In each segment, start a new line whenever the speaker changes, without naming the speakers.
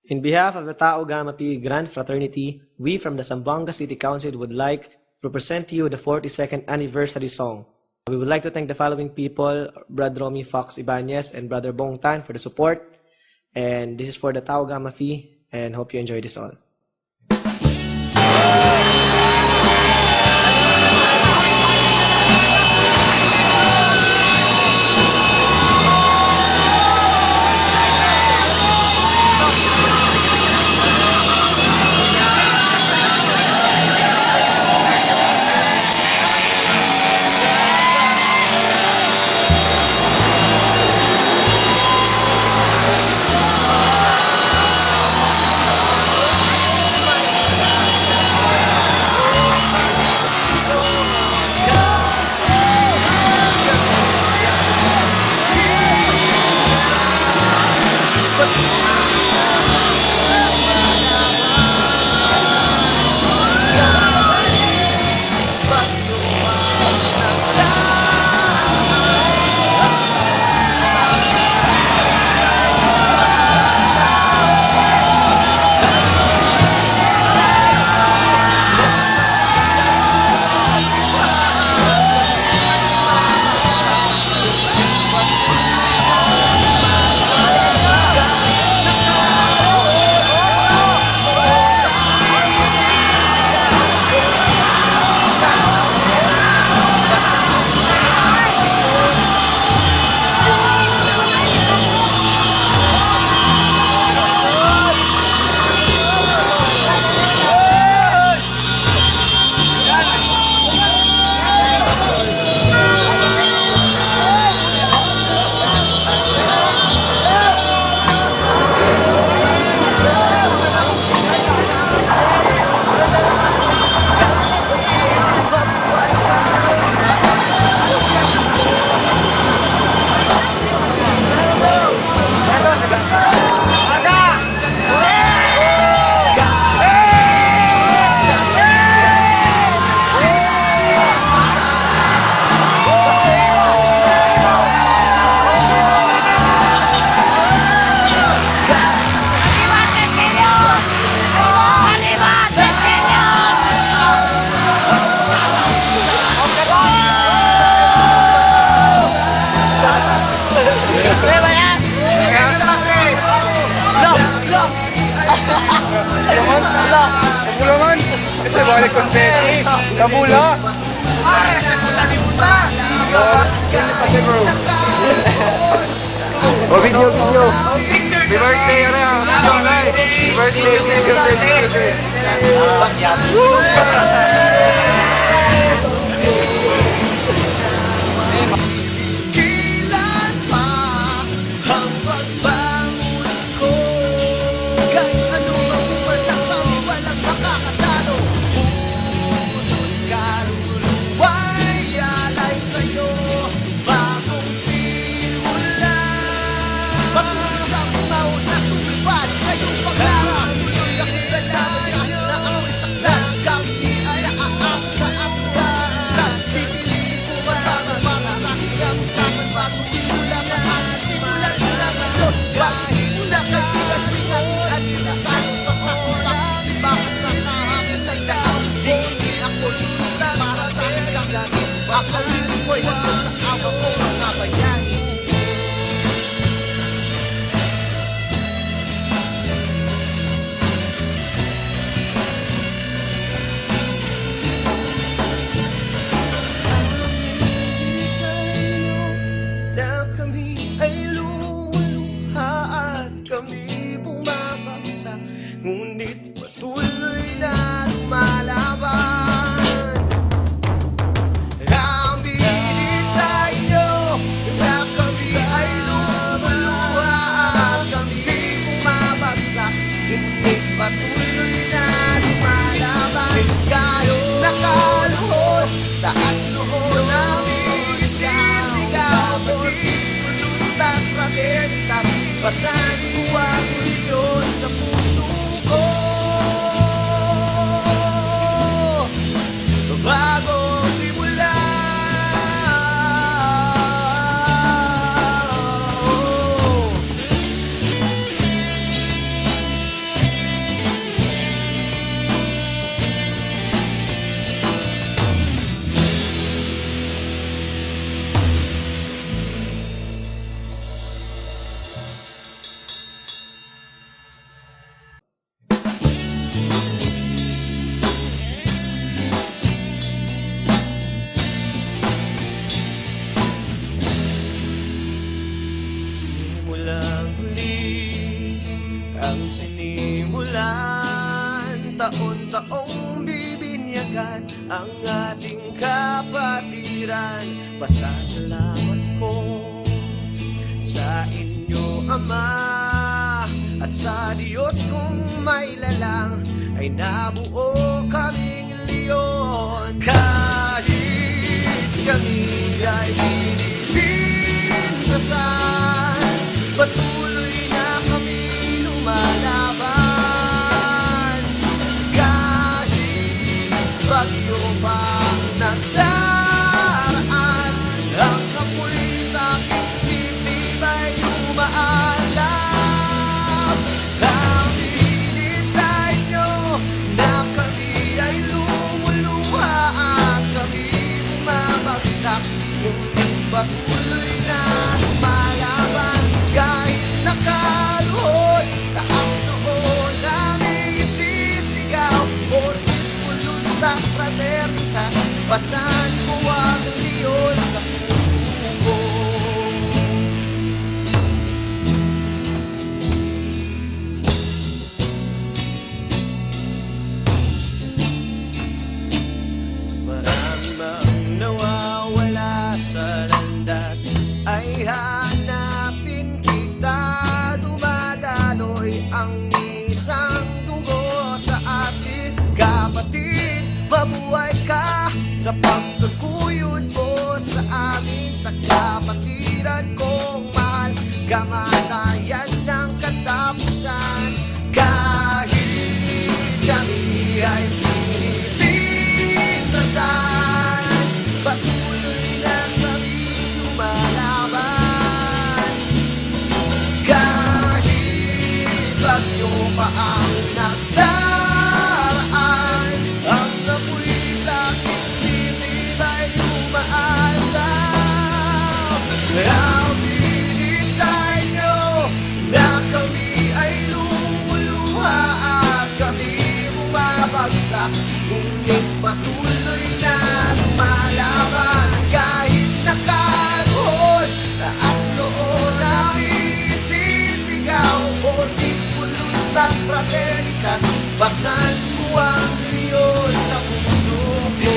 In behalf of the Tau Gamma Pi Grand Fraternity, we from the Zamboanga City Council would like to present to you the 42nd anniversary song. We would like to thank the following people, Brother Romy Fox Ibanez and Brother Bong Tan for the support. And this is for the Tau Gamma Phi, and hope you enjoy this all.
Naman! Kasi balik konfetti! Nabula! Pare! Nabula di puta! Kasi bro! O video! Happy birthday! Happy birthday! Kailan pa ang pagbangon ko? Kahit ano ang umalasang walang makakatalo. Puso't kaluluwa'y alay sa'yo. Bagong simula. Pagkulang mauna tumipad sa iyong paglarap. Tuloy ang ilan na ang isaklas. Kapis ay naaam sa apulas. Pipili ko matama para sa hirap. Kapag bagong simula ka na simula ka na ngayon. Bagong simula ka pinag-pinag at pinag-asa sa pakula. Baka sa kahapis ay daan. Hindi ako lulula para sa aking damdamin. Ako ko'y nandun sa awa ko mga bayani. Na kami ay lumuluha at kami bumabagsak, ngunit patuloy na lumalaban. Ang bilin sa inyo na kami ay lumuluha at kami bumabagsak, ngunit patuloy na lumalaban. Kayo nakaluhod, taas luhod namin sisigaw. Pagkis, fraternitas, basahin ko ang milyon sa puso ko. Bago simula. ang sinimulan, taon-taong bibinyagan ang ating kapatiran. Pasasalamat ko sa inyo, Ama, at sa Diyos kong may lalang ay nabuo kaming leon. Kahit kami ay pinipintasan, patuloy na kami lumalaban. Kahit bagyo pa nagdaraan, ang apoy sa aking dibdib ay lumaalam. Aminin sa inyo na kami ay lumuluha at kami bumabagsak, ngunit patuloy na lumalaban. Kahit nakaluhod, taas noon namin isisigaw, Ortiz, Puluntas, Fraternitas, pasan mo ang leon sa puso ko. Marami bang nawawala sa landas, ay hanapin kita. Dumadaloy ang isang dugo sa atin. Kapatid, mabuhay ka sa pagkakuyod mo sa amin. Sa kapatiran kong mahal, kamatayan ng katapusan. Kahit kami ay pinipintasan, patuloy lang kami lumalaban. Kahit bagyo pa ang nagdaraan, ang apoy sa aking dibdib ay lumaalam. Aminin sa inyo na kami ay lumuluha at kami bumabagsak, ngunit patuloy na lumalaban. Kahit nakaluhod, taas noon namin isisigaw, Ortiz, Puluntas, Fraternitas, pasan mo ang leon sa puso ko.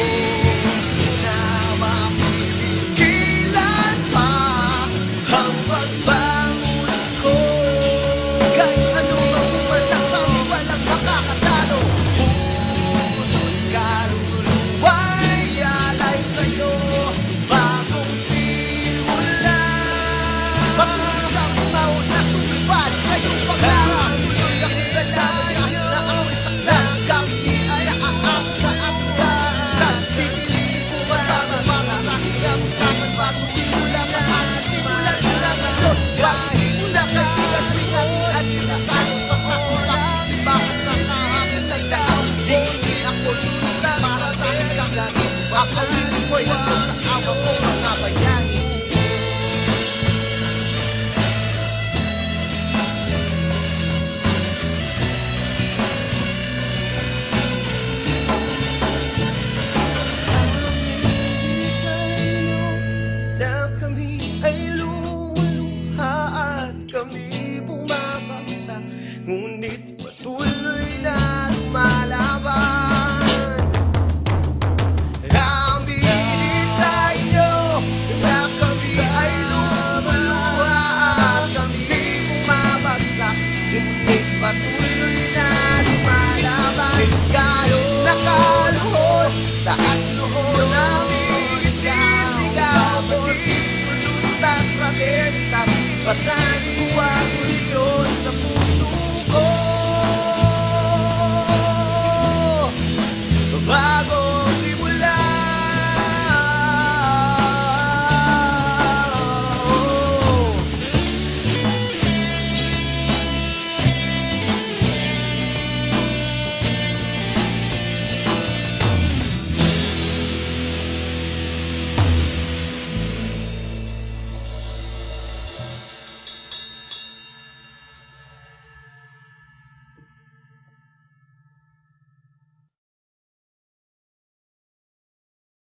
Na mapipigilan pa ang pagbangon ko. Kahit anumang pumaltasang walang makakatalo, puso't kaluluwa'y alay sa'yo. Bagong simula, patuloy ang mauna tumupad sa iyong paglalang. Tuloy ang ilansabi na awis saklas, kapis ay naaam sa atuan. Kas pipili ko matama para sa hirap kasan. Bagong simula, simulan mo lang ako. Bagong simula, nagbigat-bigat at ilastas sa pakulang. Baka sa kahapis ay daaw, hindi ako lutas para sa aking kagamis. Akawin ko'y nandun sa awa ko, mga bayani. Sa inyo na kami ay lumuluha at kami bumabagsak, ngunit patuloy na lumalaban. Aminin sa inyo na kami ay lumuluha at kami bumabagsak, ngunit patuloy na lumalaban. Kahit nakaluhod, taas noon namin isisigaw, Ortiz, Puluntas, Fraternitas, pasan mo ang